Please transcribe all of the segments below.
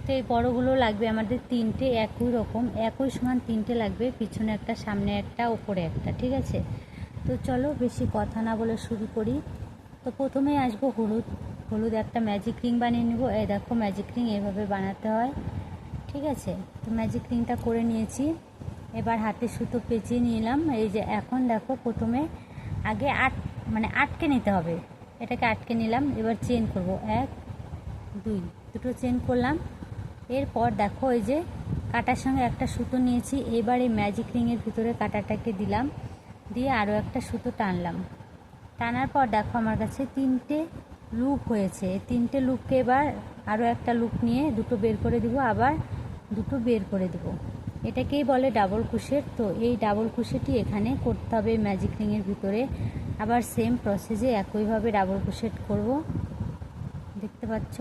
তো এই বড়গুলো লাগবে আমাদের তিনটে, একই রকম একই সমান তিনটে লাগবে, পিছনে একটা, সামনে একটা, উপরে একটা, ঠিক আছে। তো চলো বেশি কথা না বলে শুরু করি। তো প্রথমে আসবো হলুদ একটা ম্যাজিক রিং বানিয়ে নেব। এই দেখো ম্যাজিক রিং এভাবে বানাতে হয়, ঠিক আছে। তো ম্যাজিক রিংটা করে নিয়েছি। এবার হাতে সুতো পেঁচিয়ে নিলাম। এই যে এখন দেখো প্রথমে আগে আটকে নিতে হবে, এটাকে আটকে নিলাম। এবার চেন করব, 1 2 দুটো চেন করলাম। এরপর দেখো এই যে কাটার সঙ্গে একটা সুতো নিয়েছি, এবার এই ম্যাজিক রিংয়ের ভিতরে কাটাটাকে দিলাম, দিয়ে আরও একটা সুতো টানলাম। টানার পর দেখো আমার কাছে 3টে লুপ হয়েছে। এই 3টে লুপকে এবার আরও একটা লুপ নিয়ে দুটো বের করে দিব, আবার দুটো বের করে দেব। এটাকেই বলে ডাবল ক্রোশেট। তো এই ডাবল ক্রোশেটই এখানে করতে হবে ম্যাজিক রিংয়ের ভিতরে। আবার সেম প্রসেসে একইভাবে ডাবল ক্রোশেট করব, দেখতে পাচ্ছ।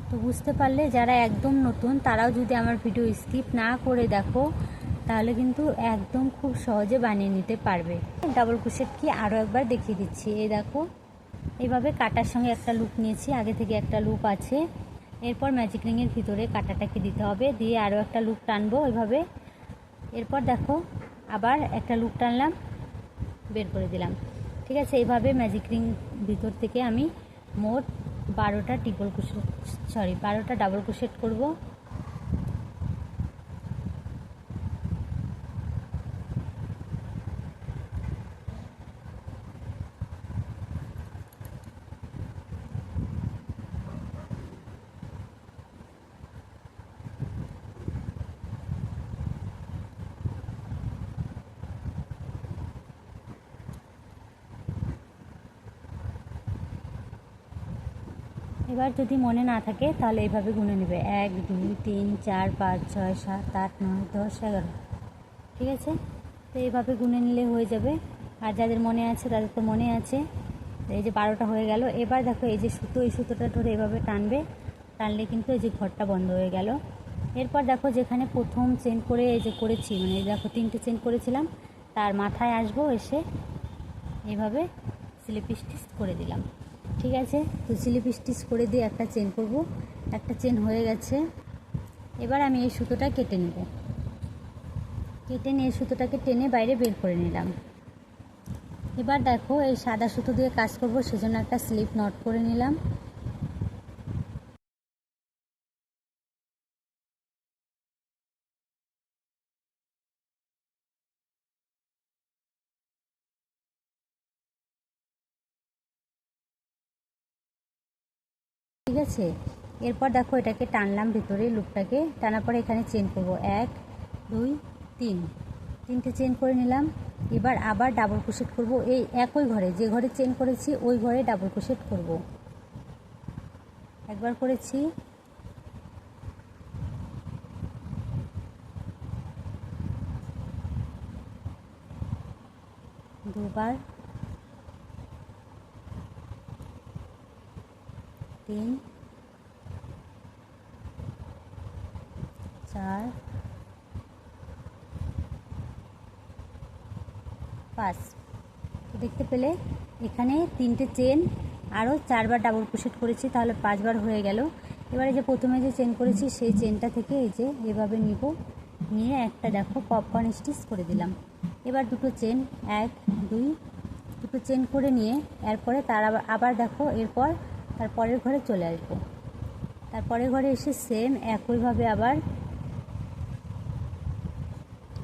তো বুঝতে পারলে যারা একদম নতুন তারাও যদি আমার ভিডিও স্কিপ না করে দেখো, তাহলে কিন্তু একদম খুব সহজে বানিয়ে নিতে পারবে। ডাবল ক্রোশেট কি আরও একবার দেখিয়ে দিচ্ছি। এই দেখো এইভাবে কাটার সঙ্গে একটা লুপ নিয়েছি, আগে থেকে একটা লুপ আছে। এরপর ম্যাজিক রিংয়ের ভিতরে কাটাটাকে দিতে হবে, দিয়ে আরও একটা লুপ টানবো এভাবে। এরপর দেখো আবার একটা লুপ টানলাম, বের করে দিলাম, ঠিক আছে। এইভাবে ম্যাজিক রিং ভিতর থেকে আমি মোট 12টা ডাবল ক্রোশেট করব। এবার যদি মনে না থাকে তাহলে এইভাবে গুনে নেবে, 1 2 3 4 5 6 7 8 9 10 11, ঠিক আছে। তো এইভাবে গুনে নিলে হয়ে যাবে। আর যাদের মনে আছে তাদের তো মনে আছে। এই যে 12টা হয়ে গেল। এবার দেখো এই যে সুতো, এই সুতোটা ধরে এভাবে টানবে, টানলে কিন্তু এই যে ঘরটা বন্ধ হয়ে গেল। এরপর দেখো যেখানে প্রথম চেন করে এই যে করেছি, মানে দেখো 3টে চেন করেছিলাম, তার মাথায় আসবো, এসে এইভাবে স্লিপ স্টিচ করে দিলাম, ঠিক আছে। তো স্লিপ স্টিচ করে দিয়ে একটা চেন করব, একটা চেন হয়ে গেছে। এবার আমি এই সুতোটা কেটে নেব, কেটে নিয়ে সুতোটাকে টেনে বাইরে বের করে নিলাম। এবার দেখো এই সাদা সুতো দিয়ে কাজ করব, সেজন্য একটা স্লিপ নট করে নিলাম। ঠিক আছে। এরপর দেখো এটাকে টানলাম ভিতরে, লুপটাকে টানার পরে এখানে চেন করব, 1 2 3, 3টে চেন করে নিলাম। এবার আবার ডাবল ক্রোশেট করব এই একই ঘরে, যে ঘরে চেন করেছি ওই ঘরে ডাবল ক্রোশেট করব। একবার করেছি, দুবার, 3 4 5। দেখতে পেলে এখানে 3টে চেন, আরও 4বার ডাবল ক্রোশেট করেছি, তাহলে 5বার হয়ে গেল। এবারে যে প্রথমে যে চেন করেছি সেই চেনটা থেকে এই যে এভাবে নিব, নিয়ে একটা দেখো পপকর্ন স্টিচ করে দিলাম। এবার দুটো চেন, 1 2, দুটো চেন করে নিয়ে এরপরে তার আবার দেখো এরপর তার পরের ঘরে চলে আসবো। তারপরের ঘরে এসে সেম একইভাবে আবার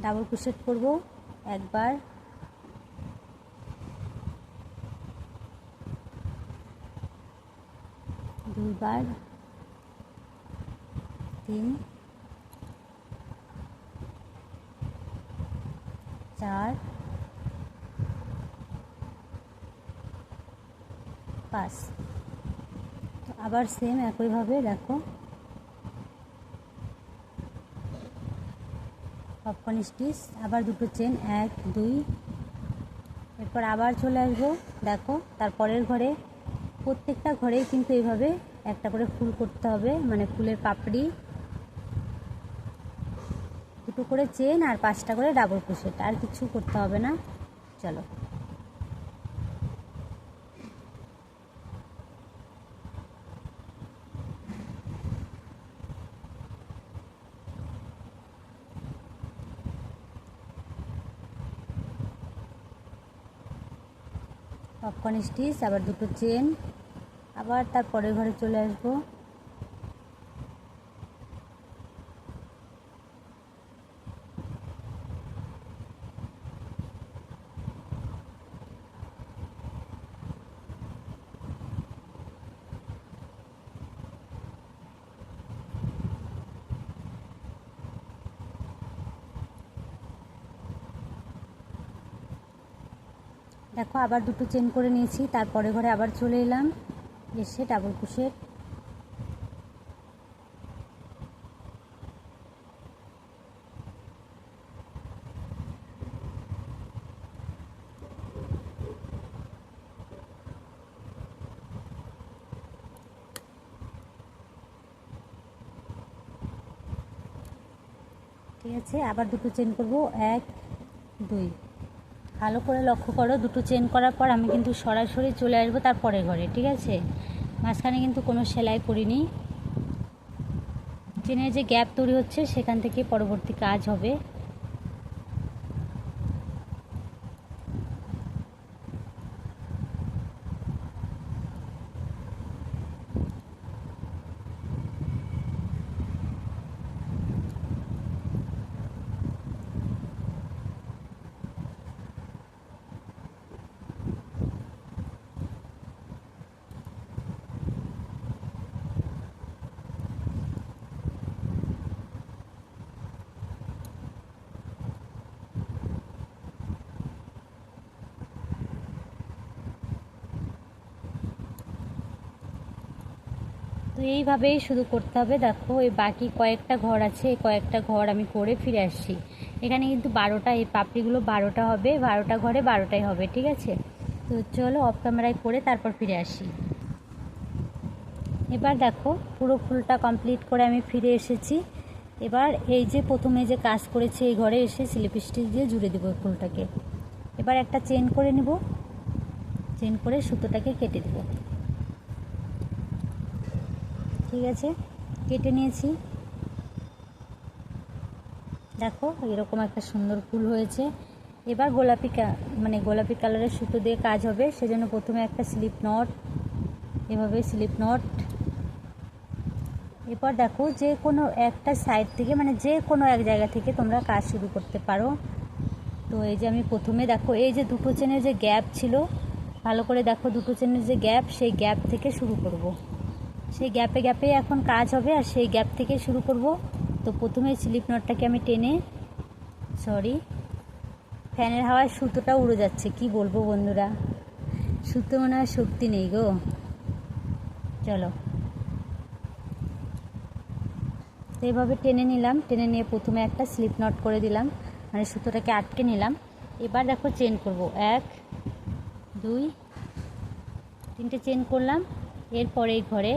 ডাবল ক্রোশেট করব, একবার, দুইবার, 3 4 5। তো আবার সেম একইভাবে দেখো পপকর্ন স্টিচ, আবার দুটো চেন, 1 2, এরপর আবার চলে আসবো। দেখো তারপরের ঘরে, প্রত্যেকটা ঘরেই কিন্তু এইভাবে একটা করে ফুল করতে হবে, মানে ফুলের পাপড়ি, দুটো করে চেন আর 5টা করে ডাবল ক্রোশেট, আর কিছু করতে হবে না। চলো পপকর্ন স্টিচ, আবার দুটো চেন, আবার তার পরের ঘরে চলে আসবো। দেখো আবার দুটো চেন করে নিয়েছি, তারপরে ঘরে আবার চলে এলাম, এসে ডাবল ক্রোশেট। ঠিক আছে, আবার দুটো চেন করব, 1 2। ভালো করে লক্ষ্য করো, দুটো চেন করার পর আমি কিন্তু সরাসরি চলে আসবো তার পরের ঘরে। ঠিক আছে, মাঝখানে কিন্তু কোনো সেলাই করিনি। চেনের যে গ্যাপ তৈরি হচ্ছে সেখান থেকে পরবর্তী কাজ হবে। তো এইভাবেই শুধু করতে হবে। দেখো এই বাকি কয়েকটা ঘর আছে, এই কয়েকটা ঘর আমি করে ফিরে আসছি। এখানে কিন্তু 12টা, এই পাপড়িগুলো 12টা হবে, 12টা ঘরে 12টাই হবে। ঠিক আছে, তো চলো অফ ক্যামেরায় করে তারপর ফিরে আসি। এবার দেখো পুরো ফুলটা কমপ্লিট করে আমি ফিরে এসেছি। এবার এই যে প্রথমে যে কাজ করেছি এই ঘরে এসে স্লিপ স্টিচ দিয়ে জুড়ে দেবো ফুলটাকে। এবার একটা চেন করে নেব, চেন করে সুতোটাকে কেটে দেবো। ঠিক আছে, কেটে নিয়েছি। দেখো এরকম একটা সুন্দর ফুল হয়েছে। এবার গোলাপি কালারের সুতো দিয়ে কাজ হবে, সেজন্য প্রথমে একটা স্লিপ নট, এভাবে স্লিপ নট। এরপর দেখো যে কোনো একটা সাইড থেকে, মানে যে কোনো এক জায়গা থেকে তোমরা কাজ শুরু করতে পারো। তো এই যে আমি প্রথমে দেখো এই যে দুটো চেনের যে গ্যাপ ছিল, ভালো করে দেখো দুটো চেনের যে গ্যাপ, সেই গ্যাপ থেকে শুরু করব। সেই গ্যাপে গ্যাপে এখন কাজ হবে, আর সেই গ্যাপ থেকে শুরু করব। তো প্রথমে স্লিপ নটটাকে আমি টেনে, ফ্যানের হাওয়ায় সুতোটা উড়ে যাচ্ছে, কি বলবো বন্ধুরা, সুতো মনে হয় শক্তি নেই গো। চলো, তো এইভাবে টেনে নিলাম, টেনে নিয়ে প্রথমে একটা স্লিপ নট করে দিলাম, মানে সুতোটাকে আটকে নিলাম। এবার দেখো চেন করব, 1 2 3টে চেন করলাম। এরপরে এই ঘরে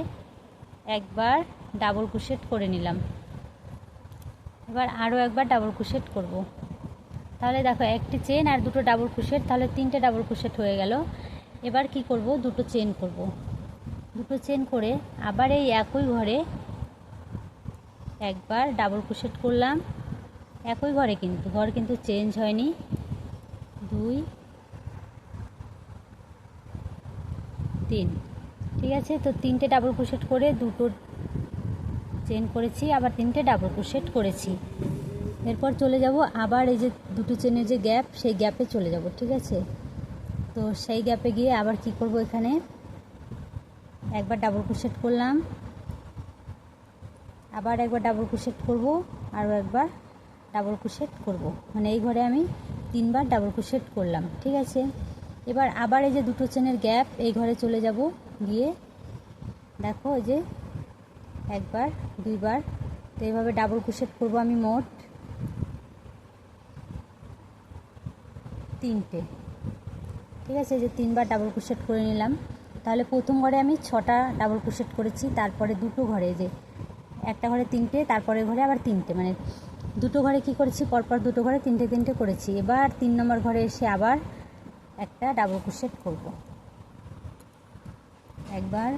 একবার ডাবল ক্রোশেট করে নিলাম। এবার আরও একবার ডাবল ক্রোশেট করব। তাহলে দেখো একটি চেন আর দুটো ডাবল ক্রোশেট, তাহলে 3টে ডাবল ক্রোশেট হয়ে গেল। এবার কি করব, দুটো চেন করব। দুটো চেন করে আবার এই একই ঘরে একবার ডাবল ক্রোশেট করলাম। একই ঘরে কিন্তু, ঘর কিন্তু চেঞ্জ হয়নি। 2 3। ঠিক আছে, তো 3টে ডাবল ক্রোশেট করে দুটো চেন করেছি, আবার 3টে ডাবল ক্রোশেট করেছি। এরপর চলে যাব আবার এই যে দুটো চেনের যে গ্যাপ, সেই গ্যাপে চলে যাব। ঠিক আছে, তো সেই গ্যাপে গিয়ে আবার কি করব, এখানে একবার ডাবল ক্রোশেট করলাম, আবার একবার ডাবল ক্রোশেট করব, আরও একবার ডাবল ক্রোশেট করব, মানে এই ঘরে আমি 3বার ডাবল ক্রোশেট করলাম। ঠিক আছে, এবার আবার এই যে দুটো চেনের গ্যাপ, এই ঘরে চলে যাব, গিয়ে দেখো এই যে একবার 2বার, তো এইভাবে ডাবল ক্রোশেট করব আমি মোট 3টে। ঠিক আছে, এই যে 3বার ডাবল ক্রোশেট করে নিলাম। তাহলে প্রথম ঘরে আমি 6টা ডাবল ক্রোশেট করেছি, তারপরে দুটো ঘরে, যে একটা ঘরে 3টে, তারপরে ঘরে আবার 3টে, মানে দুটো ঘরে কি করেছি, পরপর দুটো ঘরে 3টে করেছি। এবার 3 নম্বর ঘরে এসে আবার একটা ডাবল ক্রোশেট করব, একবার,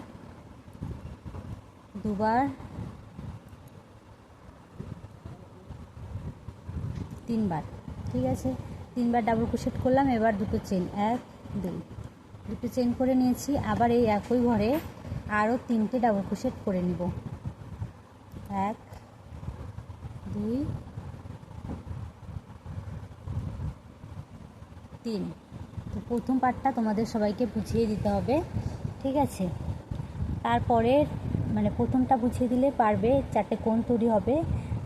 দুবার, 3বার। ঠিক আছে, 3বার ডাবল ক্রোশেট করলাম। এবার দুটো চেন, 1 2। দুটো চেন করে নিয়েছি। আবার এই একই ঘরে আরও 3টে ডাবল ক্রোশেট করে নিব। 1 2 3। তো প্রথম পার্টটা তোমাদের সবাইকে বুঝিয়ে দিতে হবে, ঠিক আছে? তারপরে মানে প্রথমটা বুঝিয়ে দিলে পারবে, 4টে কোণ তৈরি হবে।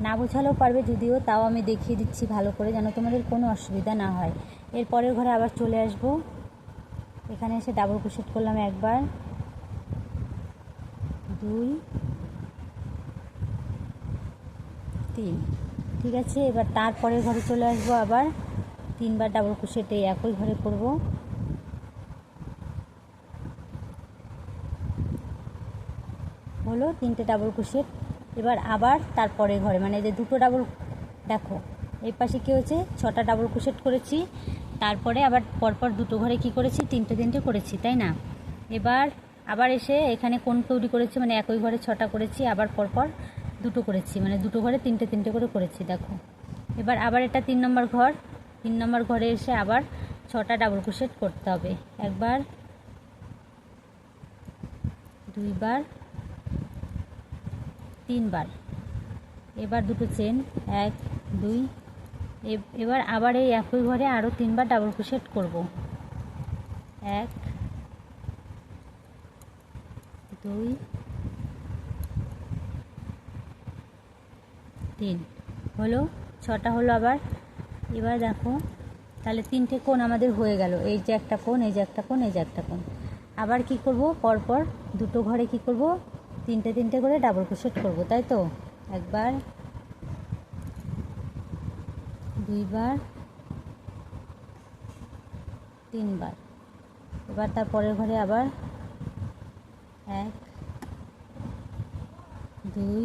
না বোঝালেও পারবে যদিও, তাও আমি দেখিয়ে দিচ্ছি ভালো করে যেন তোমাদের কোনো অসুবিধা না হয়। এরপরের ঘরে আবার চলে আসব। এখানে এসে ডাবল ক্রোশেট করলাম একবার, 2 3, ঠিক আছে? এবার তারপরের ঘরে চলে আসব, আবার 3বার ডাবল ক্রোশেট এই একই ঘরে করব। হলো 3টে ডাবল ক্রোশেট। এবার আবার তারপরে ঘরে মানে যে দুটো ডাবল, দেখো এই পাশে কী হয়েছে, 6টা ডাবল ক্রোশেট করেছি। তারপরে আবার পরপর দুটো ঘরে কি করেছি, 3টে করেছি, তাই না? এবার আবার এসে এখানে কোণ তৈরি করেছি, মানে একই ঘরে 6টা করেছি, আবার পরপর দুটো করেছি, মানে দুটো ঘরে 3টে করে করেছি, দেখো। এবার আবার এটা 3 নম্বর ঘর, 3 নম্বর ঘরে এসে আবার 6টা ডাবল ক্রোশেট করতে হবে। একবার, দুইবার, 3বার। এবার দুটো চেন, 1 2। এবার আবার এই একই ঘরে আরও 3বার ডাবল ক্রোশেট করব। 1 2 3, হলো 6টা হলো আবার। এবার দেখো তাহলে 3টে কোণ আমাদের হয়ে গেল, এই যে একটা কোণ, এই যে একটা কোণ, এই যে একটা কোণ। আবার কি করব, পরপর দুটো ঘরে কি করব, 3টে করে ডাবল ক্রোশেট করব, তাই তো? একবার, দুইবার, 3বার। এবার তারপরের ঘরে আবার 1 2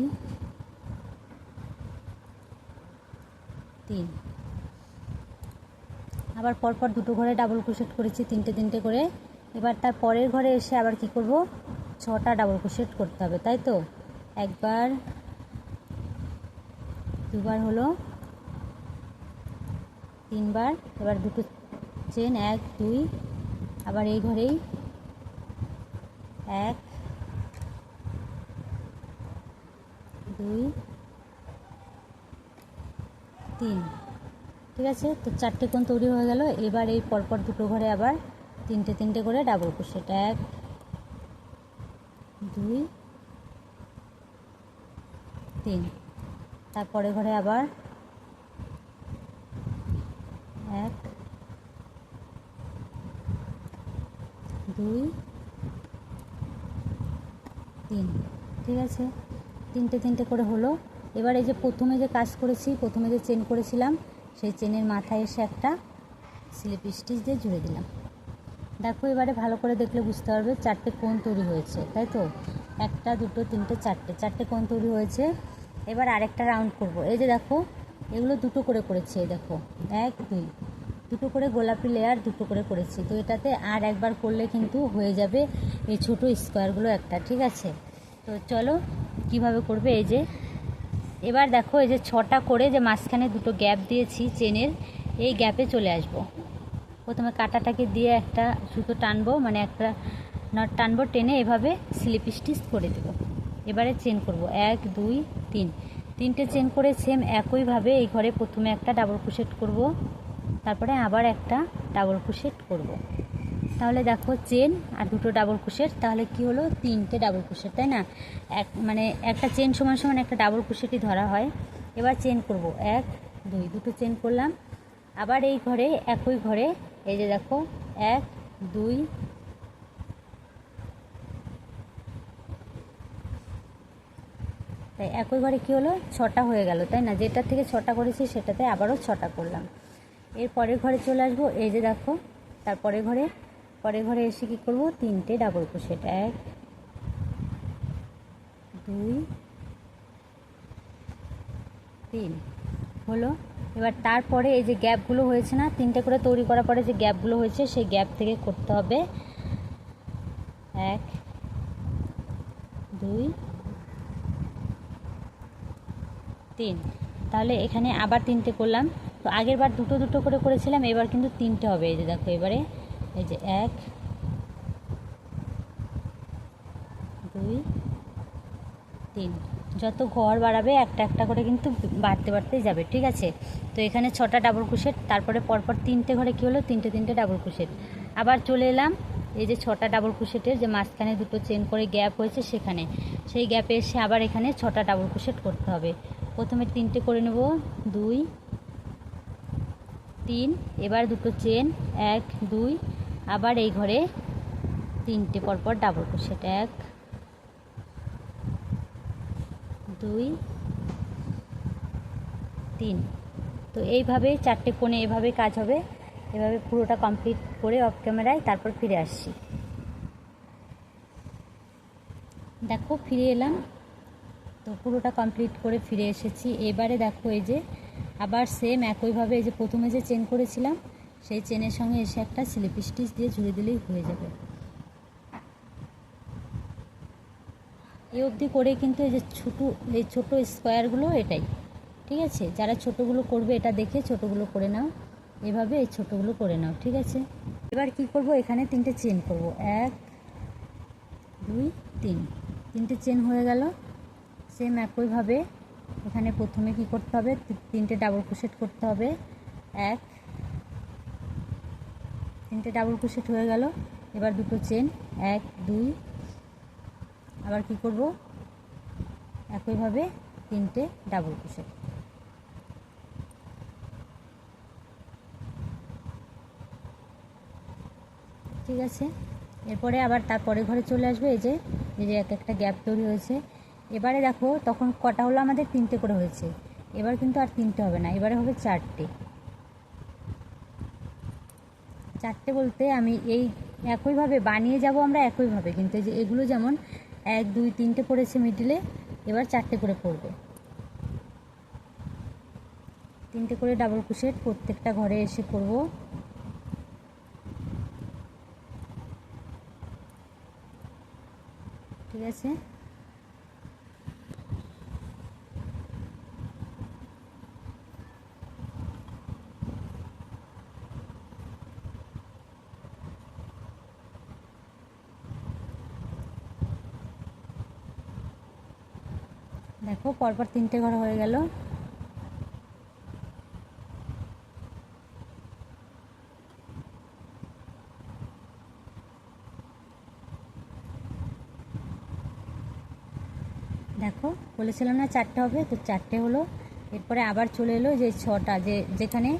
3। আবার পরপর দুটো ঘরে ডাবল ক্রোশেট করেছি, 3টে করে। এবার তার পরের ঘরে এসে আবার কি করব, 6টা ডাবল ক্রোশেট করতে হবে, তাই তো? একবার, দুবার হলো, 3বার। এবার দুটো চেন, 1 2। আবার এই ঘরেই 1 2 3, ঠিক আছে? তো 4টে কোণ তৈরি হয়ে গেল। এবার এই পরপর দুটো ঘরে আবার 3টে করে ডাবল ক্রোশেট, 1 2 3। তারপরে ঘরে আবার 1 2 3, ঠিক আছে? 3টে করে হলো। এবার এই যে প্রথমে যে কাজ করেছি, প্রথমে যে চেন করেছিলাম, সেই চেনের মাথায় এসে একটা স্লিপ স্টিচ দিয়ে জুড়ে দিলাম। দেখো এবারে ভালো করে দেখলে বুঝতে পারবে 4টে কোণ তৈরি হয়েছে, তাই তো? 1 2 3 4টে কোণ তৈরি হয়েছে। এবার আরেকটা রাউন্ড করব। এই যে দেখো এগুলো দুটো করে করেছি, এই দেখো 1 2, দুটো করে গোলাপি লেয়ার দুটো করে করেছি। তো এটাতে আর একবার করলে কিন্তু হয়ে যাবে এই ছোটো স্কোয়ারগুলো একটা, ঠিক আছে? তো চলো কিভাবে করবে। এই যে এবার দেখো এই যে 6টা করে যে মাঝখানে দুটো গ্যাপ দিয়েছি চেনের, এই গ্যাপে চলে আসব। প্রথমে কাঁটাটাকে দিয়ে একটা সুতো টানবো, মানে একটা নট টানবো, টেনে এভাবে স্লিপ স্টিচ করে দেবো। এবারে চেন করব 1 2 3, 3টে চেন করে সেম একইভাবে এই ঘরে প্রথমে একটা ডাবল ক্রোশেট করব, তারপরে আবার একটা ডাবল ক্রোশেট করব। তাহলে দেখো চেন আর দুটো ডাবল ক্রোশেট, তাহলে কি হলো, 3টে ডাবল ক্রোশেট, তাই না? মানে একটা চেন সমান একটা ডাবল ক্রোশেটই ধরা হয়। এবার চেন করব 1 2, দুটো চেন করলাম। আবার এই ঘরে একই ঘরে এই যে দেখো 1 2, তাই একই ঘরে কী হলো, 6টা হয়ে গেল, তাই না? যেটার থেকে 6টা করেছি সেটাতে আবারও 6টা করলাম। এর পরের ঘরে চলে আসবো। এই যে দেখো তারপরে পরের ঘরে এসে কী করব, 3টে ডাবল ক্রোশেট, 1 2 3, হলো। এবার তারপরে এই যে গ্যাপগুলো হয়েছে না, 3টে করে তৈরি করার পরে যে গ্যাপগুলো হয়েছে, সেই গ্যাপ থেকে করতে হবে 1 2 3। তাহলে এখানে আবার 3টে করলাম। তো আগের বার দুটো করে করেছিলাম, এবার কিন্তু 3টে হবে। এই যে দেখো এবারে এই যে 1 3। যত ঘর বাড়াবে একটা একটা করে কিন্তু বাড়তে বাড়তেই যাবে, ঠিক আছে। তো এখানে 6টা ডাবল ক্রোশেট, তারপরে পরপর 3টে ঘরে কী হলো, 3টে ডাবল ক্রোশেট। আবার চলে এলাম এই যে 6টা ডাবল ক্রোশেটের যে মাঝখানে দুটো চেন করে গ্যাপ হয়েছে সেখানে, সেই গ্যাপে এসে আবার এখানে 6টা ডাবল ক্রোশেট করতে হবে। প্রথমে 3টে করে নেব, 2 3, এবার দুটো চেন 1 2, আবার এই ঘরে 3টে পরপর ডাবল ক্রোশেট, 1 2 3। তো এইভাবে 4টে কোণে এভাবে কাজ হবে। এভাবে পুরোটা কমপ্লিট করে অফ ক্যামেরায় তারপর ফিরে আসছি। দেখো ফিরে এলাম, তো পুরোটা কমপ্লিট করে ফিরে এসেছি। এবারে দেখো এই যে আবার সেম একইভাবে এই যে প্রথমে যে চেন করেছিলাম সেই চেনের সঙ্গে এসে একটা স্লিপ স্টিচ দিয়ে ঝুড়ে দিলেই হয়ে যাবে। এই অবধি করে কিন্তু এই যে ছোটো স্কোয়ারগুলো এটাই, ঠিক আছে। যারা ছোটোগুলো করবে এটা দেখে ছোটোগুলো করে নাও, এভাবে এই ছোটোগুলো করে নাও, ঠিক আছে। এবার কি করব, এখানে 3টে চেন করব, 1 2 3, 3টে চেন হয়ে গেল। সেম একইভাবে এখানে প্রথমে কি করতে হবে, 3টে ডাবল ক্রোশেট করতে হবে, 3টে ডাবল ক্রোশেট হয়ে গেল। এবার দুটো চেন 1 2, আবার কি করব, একইভাবে 3টে ডাবল ক্রোশেট। ঠিক আছে। এরপরে আবার তারপরে ঘরে চলে আসবে। এই যে এক একটা গ্যাপ তৈরি হয়েছে। এবারে দেখো তখন কটা হলো আমাদের, 3টে করে হয়েছে। এবার কিন্তু আর 3টে হবে না, এবারে হবে 4টে। 4টে বলতে আমি এই একইভাবে বানিয়ে যাব আমরা একইভাবে, কিন্তু এই যে এগুলো যেমন 1 2 3টে পড়েছে মিডিলে, এবার 4টে করে পড়বে। 3টে করে ডাবল ক্রোশেট প্রত্যেকটা ঘরে এসে করব। ঠিক আছে। দেখো পরপর 3টে ঘর হয়ে গেল। দেখো বলেছিলাম না 4টে হবে, তো 4টে হলো। এরপরে আবার চলে এলো যে 6টা, যেখানে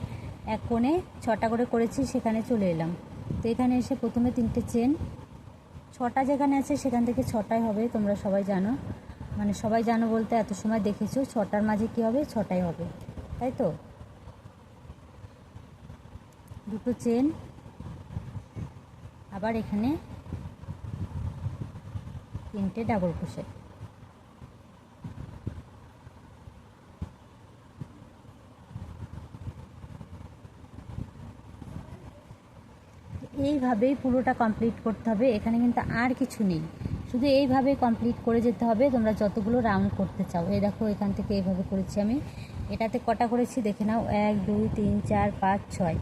এক কোণে 6টা করে করেছি সেখানে চলে এলাম। তো এখানে এসে প্রথমে 3টে চেন, 6টা যেখানে আছে সেখান থেকে 6টাই হবে, তোমরা সবাই জানো। মানে সবাই জানো বলতে এত সময় দেখেছো 6টার মাঝে কি হবে, 6টাই হবে, তাই তো। দুটো চেন, আবার এখানে 3টে ডাবল ক্রোশেট। এইভাবেই পুরোটা কমপ্লিট করতে হবে। এখানে কিন্তু আর কিছু নেই, শুধু এইভাবে কমপ্লিট করে যেতে হবে তোমরা যতগুলো রাউন্ড করতে চাও। এই দেখো এখান থেকে এইভাবে করেছি আমি। এটাতে কটা করেছি দেখে নাও, 1 2 3 4 5 6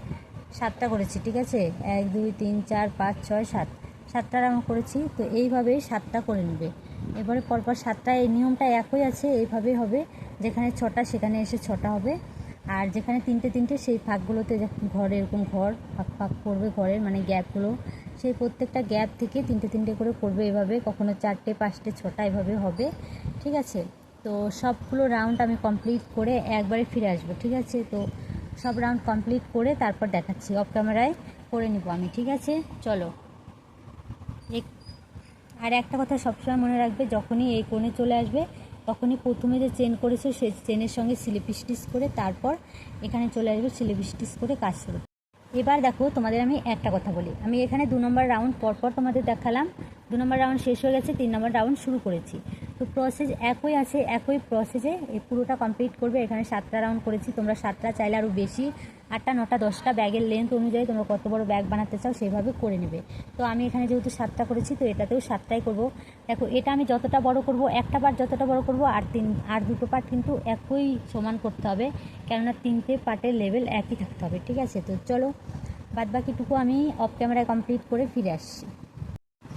7টা করেছি, ঠিক আছে। 1 2 3 4 5 6 7, 7টা রাউন্ড করেছি। তো এইভাবেই 7টা করে নেবে। এবারে পরপর 7টা, এই নিয়মটা একই আছে, এইভাবেই হবে। যেখানে 6টা সেখানে এসে 6টা হবে, আর যেখানে 3টে সেই ফাঁকগুলোতে ঘর এরকম ঘর ফাঁক করবে ঘরের, মানে গ্যাপগুলো, সেই প্রত্যেকটা গ্যাপ থেকে 3টে করে করবে এভাবে। কখনো 4টে 5টে 6টা এভাবে হবে, ঠিক আছে। তো সবগুলো রাউন্ড আমি কমপ্লিট করে একবারে ফিরে আসবো, ঠিক আছে। তো সব রাউন্ড কমপ্লিট করে তারপর দেখাচ্ছি, অফ ক্যামেরায় করে নিব আমি, ঠিক আছে। চলো। আর একটা কথা সবসময় মনে রাখবে, যখনই এই কোণে চলে আসবে তখনই প্রথমে যে চেন করেছে সেই চেনের সঙ্গে স্লিপ স্টিচ করে তারপর এখানে চলে আসবে, স্লিপ স্টিচ করে কাজ শুরু। এবার দেখো তোমাদের আমি একটা কথা বলি, আমি এখানে 2 নম্বর রাউন্ড পরপর তোমাদের দেখালাম। 2 নম্বর রাউন্ড শেষ হয়ে গেছে, 3 নম্বর রাউন্ড শুরু করেছি। তো প্রসেস একই আছে, একই প্রসেসে এই পুরোটা কমপ্লিট করবে। এখানে 7টা রাউন্ড করেছি, তোমরা 7টা চাইলে আরও বেশি, 8টা 9টা 10টা ব্যাগের লেন্থ অনুযায়ী তোমরা কত বড় ব্যাগ বানাতে চাও সেইভাবে করে নেবে। তো আমি এখানে যেহেতু 7টা করেছি, তো এটাতেও 7টাই করব। দেখো এটা আমি যতটা বড় করব, একটা পার্ট যতটা বড় করব, আর দুটো পার্ট কিন্তু একই সমান করতে হবে, কেননা 3টে পার্টের লেভেল একই থাকতে হবে, ঠিক আছে। তো চলো বাদবাকিটুকু আমি অফ ক্যামেরায় কমপ্লিট করে ফিরে আসছি।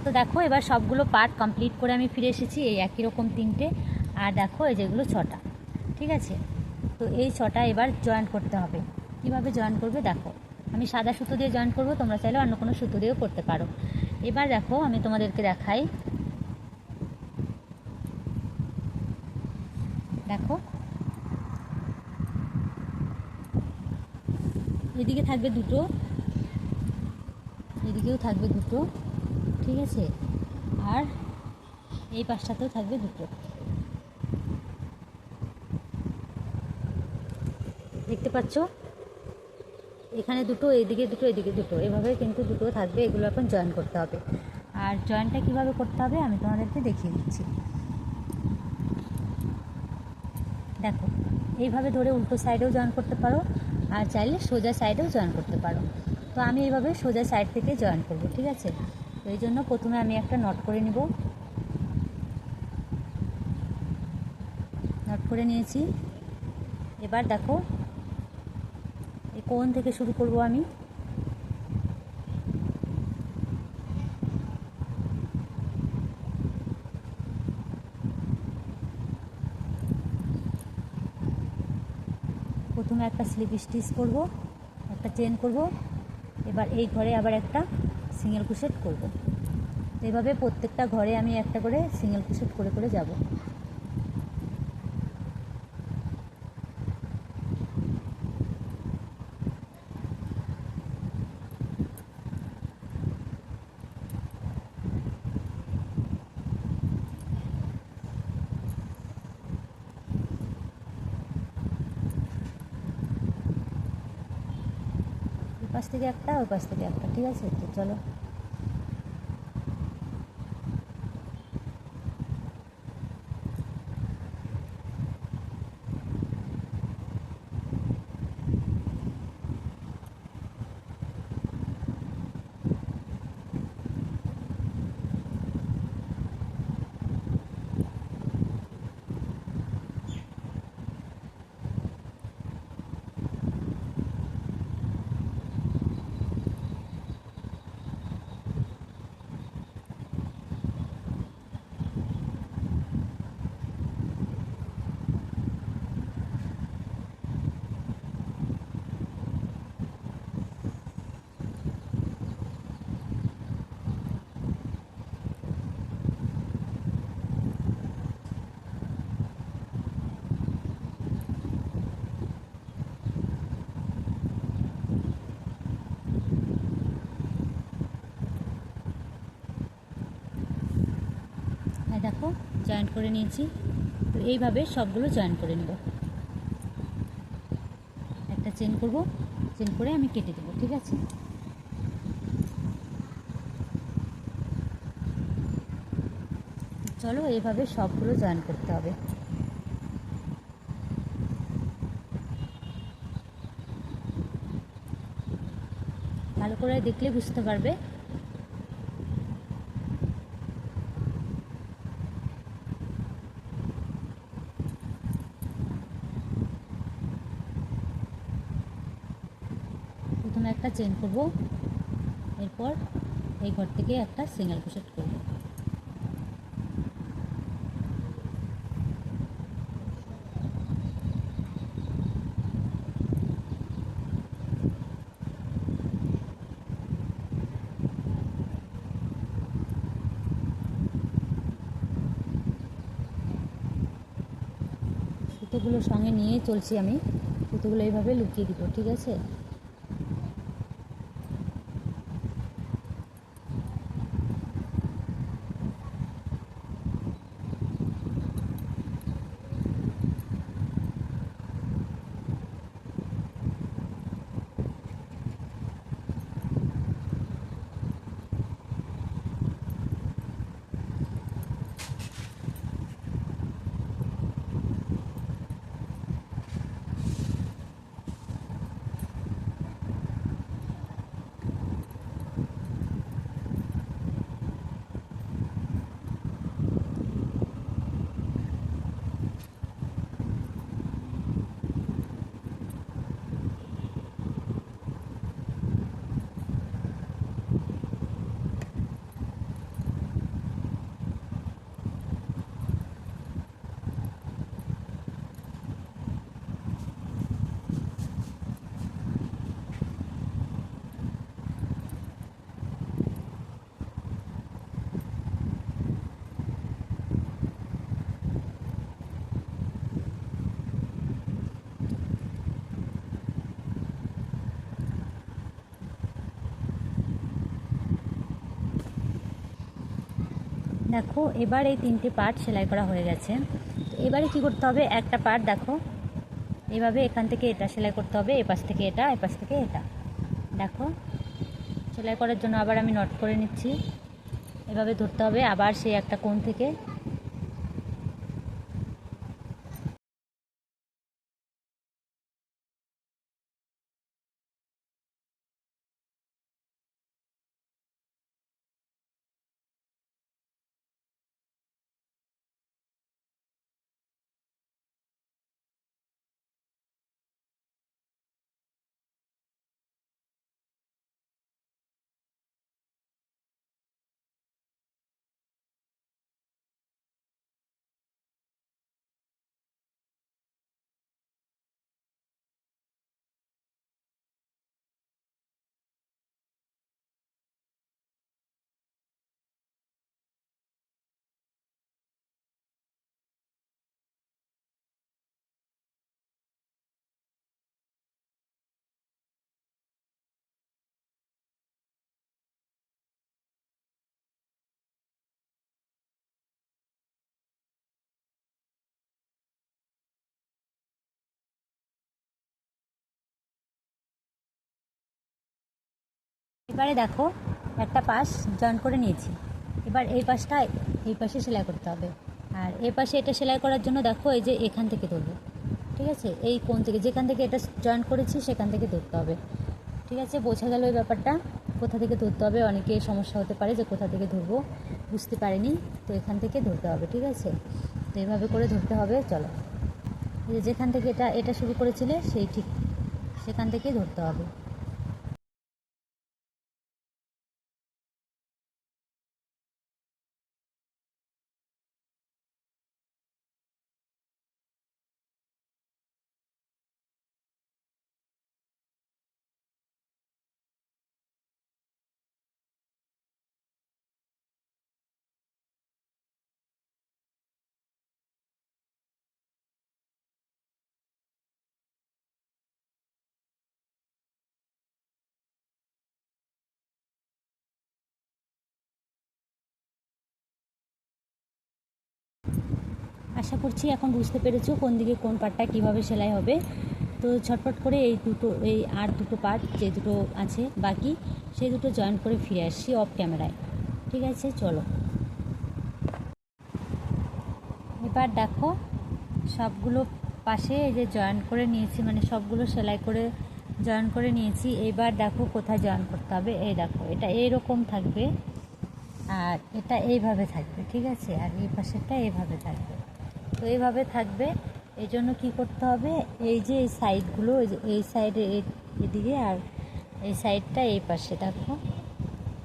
তো দেখো এবার সবগুলো পার্ট কমপ্লিট করে আমি ফিরে এসেছি, এই একই রকম 3টে। আর দেখো এই যেগুলো 6টা, ঠিক আছে। তো এই 6টা এবার জয়েন করতে হবে। কিভাবে জয়েন করবে দেখো, আমি সাদা সুতো দিয়ে জয়েন করব, তোমরা চাইলে অন্য কোনো সুতো দিয়েও করতে পারো। এবার দেখো আমি তোমাদেরকে দেখাই, দেখো এদিকে থাকবে দুটো, এদিকেও থাকবে দুটো, ঠিক আছে। আর এই পাশটাতেও থাকবে দুটো, দেখতে পাচ্ছ, এখানে দুটো, এদিকে দুটো, এদিকে দুটো, এভাবে কিন্তু দুটো থাকবে। এগুলো এখন জয়েন করতে হবে। আর জয়েনটা কীভাবে করতে হবে আমি তোমাদেরকে দেখিয়ে দিচ্ছি। দেখো এইভাবে ধরে উল্টো সাইডেও জয়েন করতে পারো, আর চাইলে সোজা সাইডেও জয়েন করতে পারো। তো আমি এইভাবে সোজা সাইড থেকে জয়েন করব, ঠিক আছে। তো এই জন্য প্রথমে আমি একটা নট করে নিব, নট করে নিয়েছি। এবার দেখো এই কোণ থেকে শুরু করব আমি। প্রথমে একটা স্লিপ স্টিচ করব, একটা চেন করব, এবার এই ঘরে আবার একটা সিঙ্গেল ক্রোশেট করব। এভাবে প্রত্যেকটা ঘরে আমি একটা করে সিঙ্গেল ক্রোশেট করে করে যাব। এই পাশ থেকে একটা, ওই পাশ থেকে একটা, ঠিক আছে। তো চলো দেখো জয়েন করে নিয়েছি। তো এইভাবে সবগুলো জয়েন করে নেব। একটা চেন করব, চেন করে আমি কেটে দেবো, ঠিক আছে। চলো এইভাবে সবগুলো জয়েন করতে হবে। ভালো করে দেখলে বুঝতে পারবে। প্রথমে একটা চেন করব, এরপর এই ঘর থেকে একটা সিঙ্গেল ক্রোশেট করব। সুতোগুলো সঙ্গে নিয়ে চলছি আমি, সুতোগুলো এইভাবে লুকিয়ে দিব, ঠিক আছে। দেখো এবার এই 3টে পার্ট সেলাই করা হয়ে গেছে। তো এবারে কি করতে হবে, একটা পার্ট দেখো এইভাবে এখান থেকে এটা সেলাই করতে হবে, এপাশ থেকে এটা, এপাশ থেকে এটা। দেখো সেলাই করার জন্য আবার আমি নট করে নিচ্ছি, এভাবে ধরতে হবে আবার সেই একটা কোণ থেকে। এবারে দেখো একটা পাশ জয়েন করে নিয়েছি, এবার এই পাশটা এই পাশে সেলাই করতে হবে। আর এই পাশে এটা সেলাই করার জন্য দেখো এই যে এখান থেকে ধরবো, ঠিক আছে, এই কোণ থেকে যেখান থেকে এটা জয়েন করেছি সেখান থেকে ধরতে হবে। ঠিক আছে, বোঝা গেল এই ব্যাপারটা, কোথা থেকে ধরতে হবে। অনেকে সমস্যা হতে পারে যে কোথা থেকে ধরবো, বুঝতে পারিনি, তো এখান থেকে ধরতে হবে। ঠিক আছে, তো এইভাবে করে ধরতে হবে। চলো, এই যে যেখান থেকে এটা শুরু করেছিলে সেই ঠিক সেখান থেকেই ধরতে হবে। আশা করছি এখন বুঝতে পেরেছো কোন দিকে কোন পার্টটা কীভাবে সেলাই হবে। তো ঝটপট করে এই আর দুটো পার্ট যে দুটো আছে বাকি, সেই দুটো জয়েন করে ফিরে আসছি অফ ক্যামেরায়। ঠিক আছে, চলো। এবার দেখো সবগুলো পাশে এই যে জয়েন করে নিয়েছি, মানে সবগুলো সেলাই করে জয়েন করে নিয়েছি। এইবার দেখো কোথায় জয়েন করতে হবে, এই দেখো এটা এইরকম থাকবে আর এটা এইভাবে থাকবে। ঠিক আছে, আর এই পাশেরটা এইভাবে থাকবে। তো এইভাবে থাকবে, এই জন্য কী করতে হবে, এই যে এই সাইডগুলো, এই সাইডে এদিকে আর এই সাইডটা এই পাশে দেখো,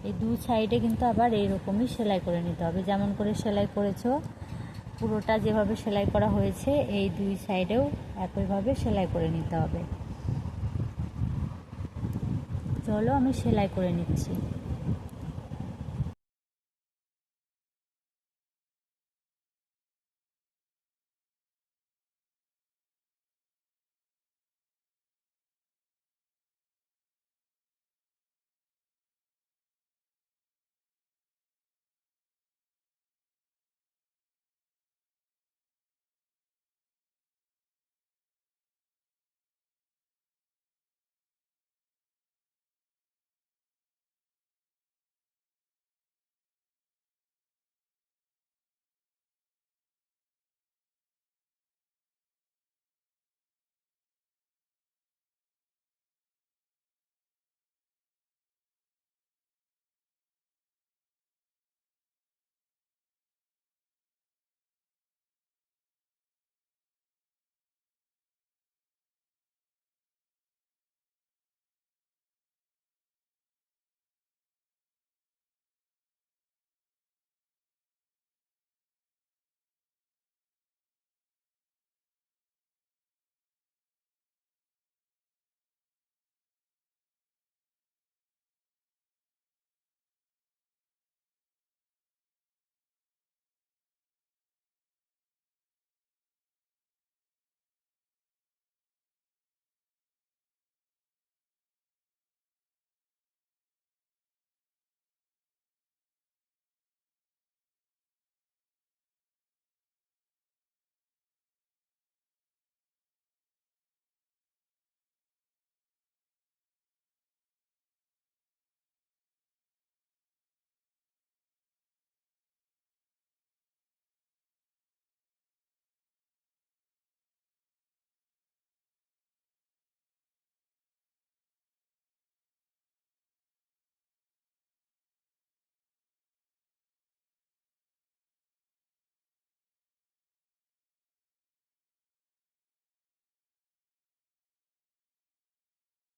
এই দু সাইডে কিন্তু আবার এইরকমই সেলাই করে নিতে হবে। যেমন করে সেলাই করেছো পুরোটা যেভাবে সেলাই করা হয়েছে, এই দুই সাইডেও একইভাবে সেলাই করে নিতে হবে। চলো আমি সেলাই করে নিচ্ছি।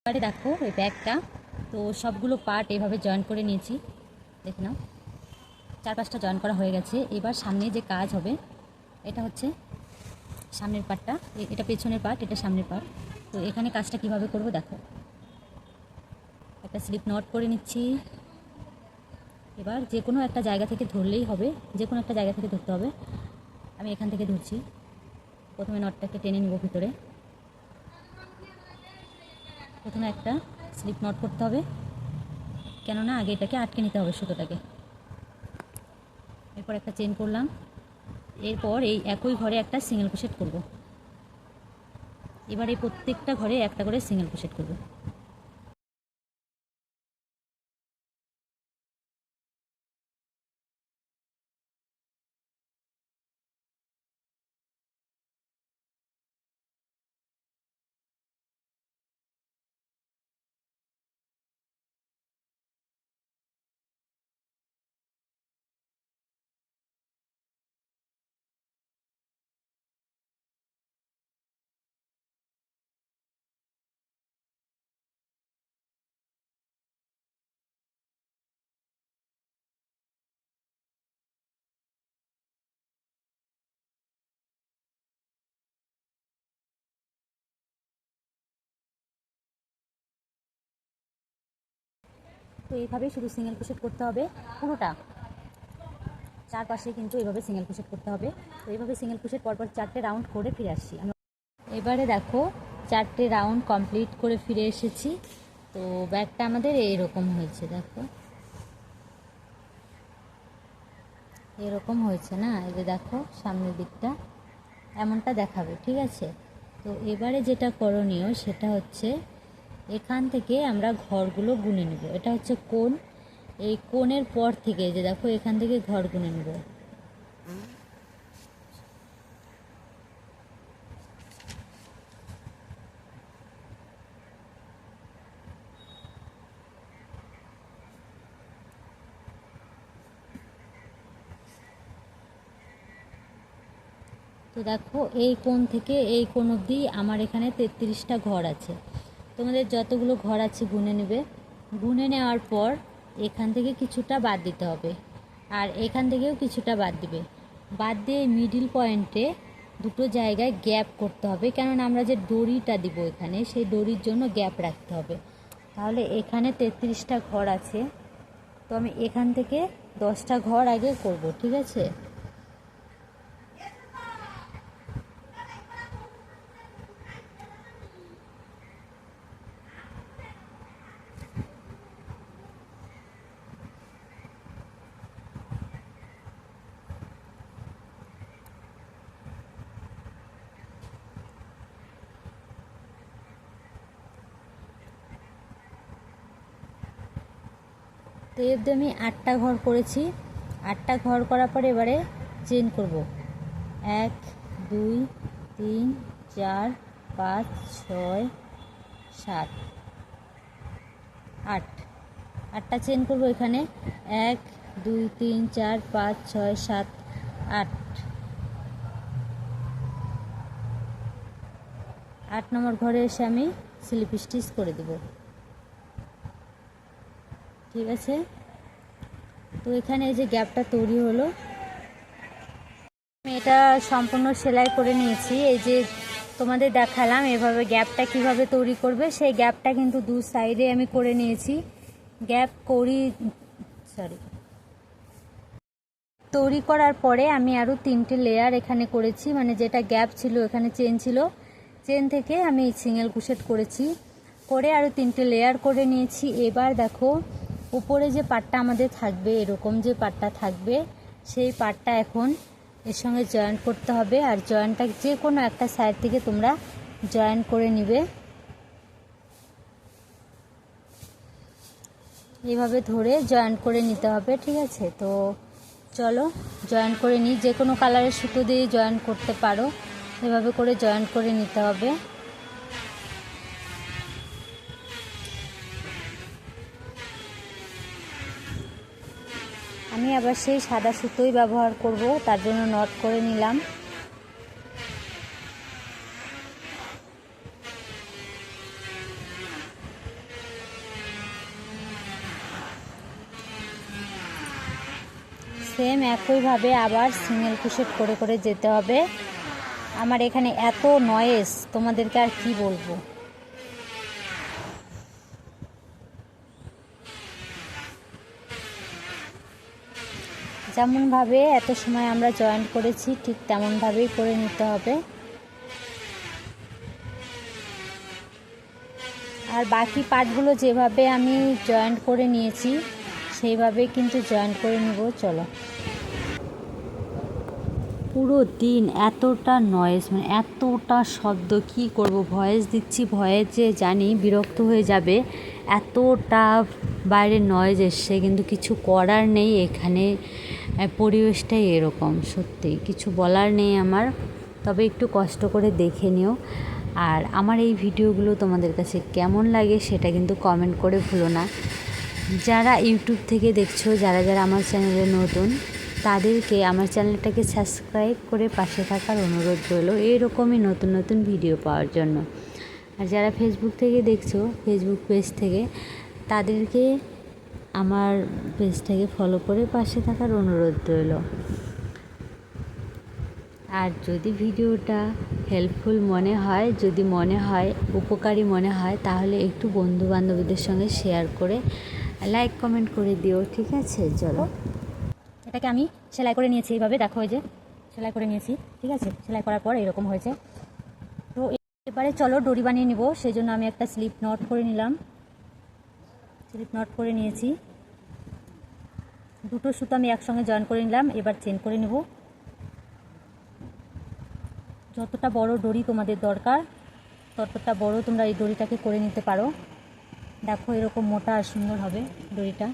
এবারে দেখো এই ব্যাগটা তো সবগুলো পার্ট এভাবে জয়েন করে নিয়েছি, দেখে নাও 4-5টা জয়েন করা হয়ে গেছে। এবার সামনে যে কাজ হবে, এটা হচ্ছে সামনের পার্টটা, এটা পেছনের পার্ট, এটা সামনের পার্ট। তো এখানে কাজটা কিভাবে করব দেখো, একটা স্লিপ নট করে নিচ্ছি। এবার যে কোনো একটা জায়গা থেকে ধরলেই হবে, যে কোনো একটা জায়গা থেকে ধরতে হবে। আমি এখান থেকে ধরছি। প্রথমে নটটাকে টেনে নিব ভিতরে, প্রথমে একটা স্লিপ নট করতে হবে, কেননা আগে এটাকে আটকে নিতে হবে সুতোটাকে। এরপর একটা চেন করলাম, এরপর এই একই ঘরে একটা সিঙ্গেল ক্রোশেট করব। এবার এই প্রত্যেকটা ঘরে একটা করে সিঙ্গেল ক্রোশেট করব। তো এইভাবেই শুধু সিঙ্গেল ক্রোশেট করতে হবে পুরোটা, চারপাশে কিন্তু এইভাবে সিঙ্গেল ক্রোশেট করতে হবে। তো এইভাবে সিঙ্গেল ক্রোশেট পরপর 4টে রাউন্ড করে ফিরে আসছি আমি। এবারে দেখো 4টে রাউন্ড কমপ্লিট করে ফিরে এসেছি। তো ব্যাগটা আমাদের এইরকম হয়েছে, দেখো এরকম হয়েছে না, এই যে দেখো সামনের দিকটা এমনটা দেখাবে, ঠিক আছে। তো এবারে যেটা করণীয় সেটা হচ্ছে এখান থেকে আমরা ঘরগুলো গুনে নেব। এটা হচ্ছে কোণ, এই কোণের পর থেকে যে দেখো এখান থেকে ঘর গুনে নেব। তো দেখো এই কোণ থেকে এই কোণ অবধি আমার এখানে 33টা ঘর আছে। তোমাদের যতগুলো ঘর আছে গুনে নেবে, গুনে নেওয়ার পর এখান থেকে কিছুটা বাদ দিতে হবে, আর এখান থেকেও কিছুটা বাদ দিবে। বাদ দিয়ে মিডিল পয়েন্টে দুটো জায়গায় গ্যাপ করতে হবে, কেননা আমরা যে দড়িটা দিব এখানে সেই দড়ির জন্য গ্যাপ রাখতে হবে। তাহলে এখানে 33টা ঘর আছে, তো আমি এখান থেকে 10টা ঘর আগে করব, ঠিক আছে। তো এই অবধি আমি 8টা ঘর করেছি। 8টা ঘর করার পরে এবারে চেন করব, 1 2 3 4 5 6 7 8, 8টা চেন করব এখানে, 1 2 3 4 5 6 7 8, 8 নম্বর ঘরে এসে আমি স্লিপ স্টিচ করে দেব, ঠিক আছে। তো এখানে এই যে গ্যাপটা তৈরি হলো, আমি এটা সম্পূর্ণ সেলাই করে নিয়েছি। এই যে তোমাদের দেখালাম এভাবে গ্যাপটা কিভাবে তৈরি করবে, সেই গ্যাপটা কিন্তু দু সাইডে আমি করে নিয়েছি। গ্যাপ তৈরি করার পরে আমি আরও 3টে লেয়ার এখানে করেছি, মানে যেটা গ্যাপ ছিল এখানে চেন ছিল, চেন থেকে আমি সিঙ্গেল ক্রোশেট করেছি, করে আরও 3টে লেয়ার করে নিয়েছি। এবার দেখো উপরে যে পাটটা আমাদের থাকবে, এরকম যে পাটটা থাকবে সেই পাটটা এখন এর সঙ্গে জয়েন করতে হবে। আর জয়েনটা যে কোনো একটা সাইড থেকে তোমরা জয়েন করে নিবে, এইভাবে ধরে জয়েন করে নিতে হবে, ঠিক আছে। তো চলো জয়েন করে নিই, যে কোনো কালারের সুতো দিয়ে জয়েন করতে পারো, এভাবে করে জয়েন করে নিতে হবে। আমি আবার সেই সাদা সুতোই ব্যবহার করব, তার জন্য নট করে নিলাম। সেম একইভাবে আবার সিঙ্গেল ক্রোশেট করে করে যেতে হবে। আমার এখানে এত নয়েজ, তোমাদেরকে আর কি বলবো। যেমনভাবে এত সময় আমরা জয়েন্ট করেছি ঠিক তেমনভাবেই করে নিতে হবে। আর বাকি পার্টগুলো যেভাবে আমি জয়েন্ট করে নিয়েছি সেইভাবেই কিন্তু জয়েন্ট করে নিব। চলো। পুরো দিন এতটা নয়েজ, মানে এতটা শব্দ, কি করব, ভয়েস দিচ্ছি, ভয়েস যে জানি বিরক্ত হয়ে যাবে, এতটা বাইরে নয়েজ এসছে, কিন্তু কিছু করার নেই। এখানে পরিবেশটাই এরকম, সত্যি কিছু বলার নেই আমার। তবে একটু কষ্ট করে দেখে নিও। আর আমার এই ভিডিওগুলো তোমাদের কাছে কেমন লাগে সেটা কিন্তু কমেন্ট করে ভুলো না। যারা ইউটিউব থেকে দেখছো, যারা যারা আমার চ্যানেলে নতুন, তাদেরকে আমার চ্যানেলটাকে সাবস্ক্রাইব করে পাশে থাকার অনুরোধ রইল এইরকমই নতুন নতুন ভিডিও পাওয়ার জন্য। আর যারা ফেসবুক থেকে দেখছো, ফেসবুক পেজ থেকে, তাদেরকে আমার পেজটাকে ফলো করে পাশে থাকার অনুরোধ রইল। আর যদি ভিডিওটা হেল্পফুল মনে হয়, যদি মনে হয় উপকারী মনে হয়, তাহলে একটু বন্ধু বান্ধবীদের সঙ্গে শেয়ার করে লাইক কমেন্ট করে দিও, ঠিক আছে? চলো, এটাকে আমি সেলাই করে নিয়েছি এইভাবে, দেখো এই যে সেলাই করে নিয়েছি, ঠিক আছে? সেলাই করার পর এরকম হয়েছে। তো এবারে চলো ডরি বানিয়ে নিব। সেই জন্য আমি একটা স্লিপ নট করে নিলাম, স্লিপ নট করে নিয়েছি। দুটো সুতো আমি একসঙ্গে জয়েন করে নিলাম। এবার চেন করে নেব। যতটা বড় ডরি তোমাদের দরকার ততটা বড় তোমরা এই দড়িটাকে করে নিতে পারো। দেখো এরকম মোটা আর সুন্দর হবে দড়িটা।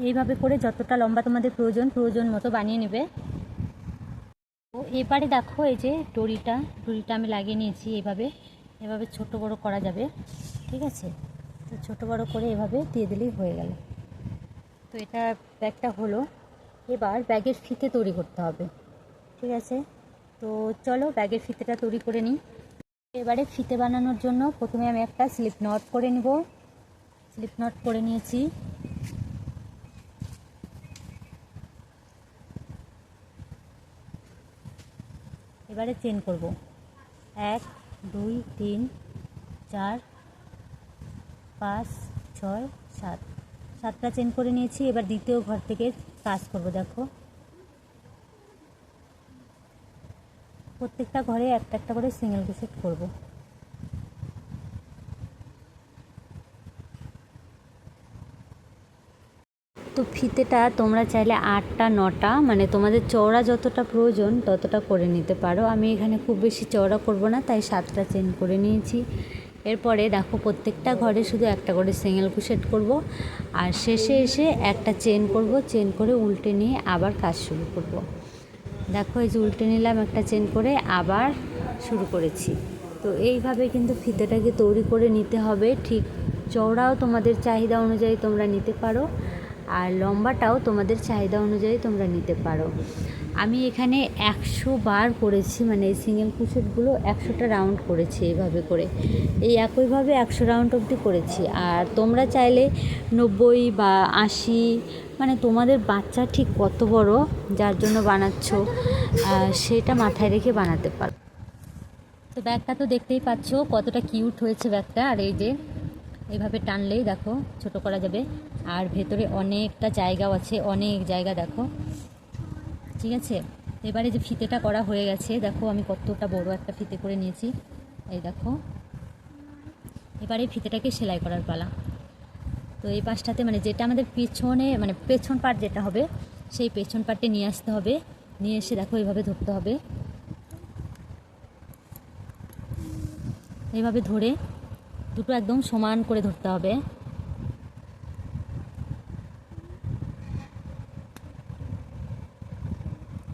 এইভাবে করে যতটা লম্বা তোমাদের প্রয়োজন মতো বানিয়ে নেবে। তো এবারে দেখো এই যে দড়িটা আমি লাগিয়ে নিয়েছি। এভাবে ছোট বড় করা যাবে, ঠিক আছে? তো ছোট বড় করে এভাবে দিয়ে দিলেই হয়ে গেল। তো এটা ব্যাগটা হলো। এবার ব্যাগের ফিতে তৈরি করতে হবে, ঠিক আছে? তো চলো ব্যাগের ফিতেটা তৈরি করে নিই। এবারে ফিতে বানানোর জন্য প্রথমে আমি একটা স্লিপ নট করে নিব। স্লিপ নট করে নিয়েছি। এবারে চেন করব 1 2 3 4 5 6 7, 7টা চেন করে নিয়েছি। এবার দ্বিতীয় ঘর থেকে কাজ করব। দেখো প্রত্যেকটা ঘরে একটা একটা করে সিঙ্গেল ক্রোশেট করব। তো ফিতেটা তোমরা চাইলে 8টা 9টা, মানে তোমাদের চওড়া যতটা প্রয়োজন ততটা করে নিতে পারো। আমি এখানে খুব বেশি চওড়া করব না, তাই 7টা চেন করে নিয়েছি। এরপরে দেখো প্রত্যেকটা ঘরে শুধু একটা করে সিঙ্গেল ক্রোশেট করব, আর শেষে এসে একটা চেন করব। চেন করে উল্টে নিয়ে আবার কাজ শুরু করব। দেখো এই যে উল্টে নিলাম, একটা চেন করে আবার শুরু করেছি। তো এইভাবে কিন্তু ফিতেটাকে তৈরি করে নিতে হবে। ঠিক চওড়াও তোমাদের চাহিদা অনুযায়ী তোমরা নিতে পারো, আর লম্বাটাও তোমাদের চাহিদা অনুযায়ী তোমরা নিতে পারো। আমি এখানে 100 বার করেছি, মানে এই সিঙ্গেল ক্রোশেটগুলো 100টা রাউন্ড করেছি এইভাবে করে। এই একইভাবে 100 রাউন্ড অবধি করেছি। আর তোমরা চাইলে 90 বা 80, মানে তোমাদের বাচ্চা ঠিক কত বড় যার জন্য বানাচ্ছ সেটা মাথায় রেখে বানাতে পারো। তো ব্যাগটা তো দেখতেই পাচ্ছ কতটা কিউট হয়েছে ব্যাগটা। আর এই যে এইভাবে টানলেই দেখো ছোট করা যাবে। আর ভেতরে অনেকটা জায়গাও আছে, অনেক জায়গা দেখো, ঠিক আছে? এবারে যে ফিতেটা করা হয়ে গেছে, দেখো আমি কতটা বড় একটা ফিতে করে নিয়েছি, এই দেখো। এবারে ফিতেটাকে সেলাই করার পালা। তো এই পাশটাতে, মানে যেটা আমাদের পিছনে, মানে পেছন পার্ট যেটা হবে, সেই পেছন পার্টে নিয়ে আসতে হবে। নিয়ে এসে দেখো এইভাবে ধরতে হবে। এইভাবে ধরে দুটো একদম সমান করে ধরতে হবে।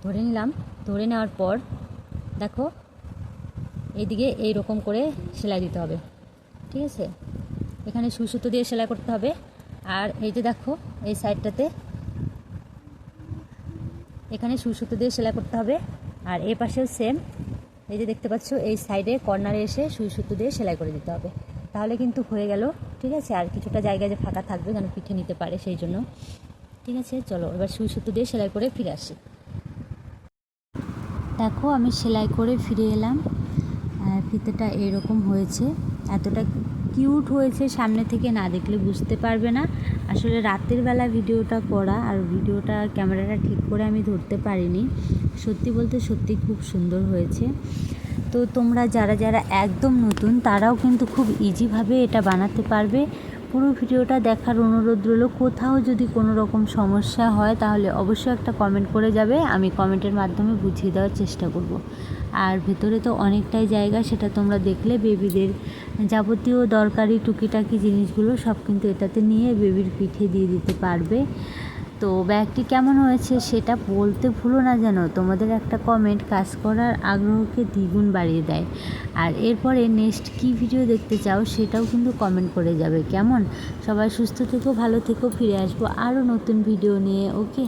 ধরে নিলাম। ধরে নেওয়ার পর দেখো এইদিকে এইরকম করে সেলাই দিতে হবে, ঠিক আছে? এখানে সুই সুতো দিয়ে সেলাই করতে হবে। আর এই যে দেখো এই সাইডটাতে এখানে সুই সুতো দিয়ে সেলাই করতে হবে। আর এ পাশেও সেম, এই যে দেখতে পাচ্ছ এই সাইডে কর্নারে এসে সুই সুতো দিয়ে সেলাই করে দিতে হবে, তাহলে কিন্তু হয়ে গেল। ঠিক আছে, আর কিছুটা জায়গায় যে ফাঁকা থাকবে যেন পিঠে নিতে পারে সেই জন্য। ঠিক আছে, চলো এবার সুই সুতো দিয়ে সেলাই করে ফিরে আসি। দেখো আমি সেলাই করে ফিরে এলাম, ফিতেটা এরকম হয়েছে, এতটা কিউট হয়েছে, সামনে থেকে না দেখলে বুঝতে পারবে না। আসলে রাতের বেলা ভিডিওটা করা, আর ভিডিওটা ক্যামেরাটা ঠিক করে আমি ধরতে পারিনি। সত্যি বলতে সত্যি খুব সুন্দর হয়েছে। তো তোমরা যারা যারা একদম নতুন তারাও কিন্তু খুব ইজিভাবে এটা বানাতে পারবে। পুরো ভিডিওটা দেখার অনুরোধ রইল। কোথাও যদি কোনো রকম সমস্যা হয় তাহলে অবশ্যই একটা কমেন্ট করে যাবে, আমি কমেন্টের মাধ্যমে বুঝিয়ে দেওয়ার চেষ্টা করব। আর ভেতরে তো অনেকটাই জায়গা, সেটা তোমরা দেখলে। বেবিদের যাবতীয় দরকারি টুকিটাকি জিনিসগুলো সব কিন্তু এটাতে নিয়ে বেবির পিঠে দিয়ে দিতে পারবে। তো ব্যাগটি কেমন হয়েছে সেটা বলতে ভুলো না যেন। তোমাদের একটা কমেন্ট কাজ করার আগ্রহকে দ্বিগুণ বাড়িয়ে দেয়। আর এরপরে নেক্সট কী ভিডিও দেখতে চাও সেটাও কিন্তু কমেন্ট করে যাবে, কেমন? সবাই সুস্থ থেকো, ভালো থেকো, ফিরে আসবো আরও নতুন ভিডিও নিয়ে। ওকে।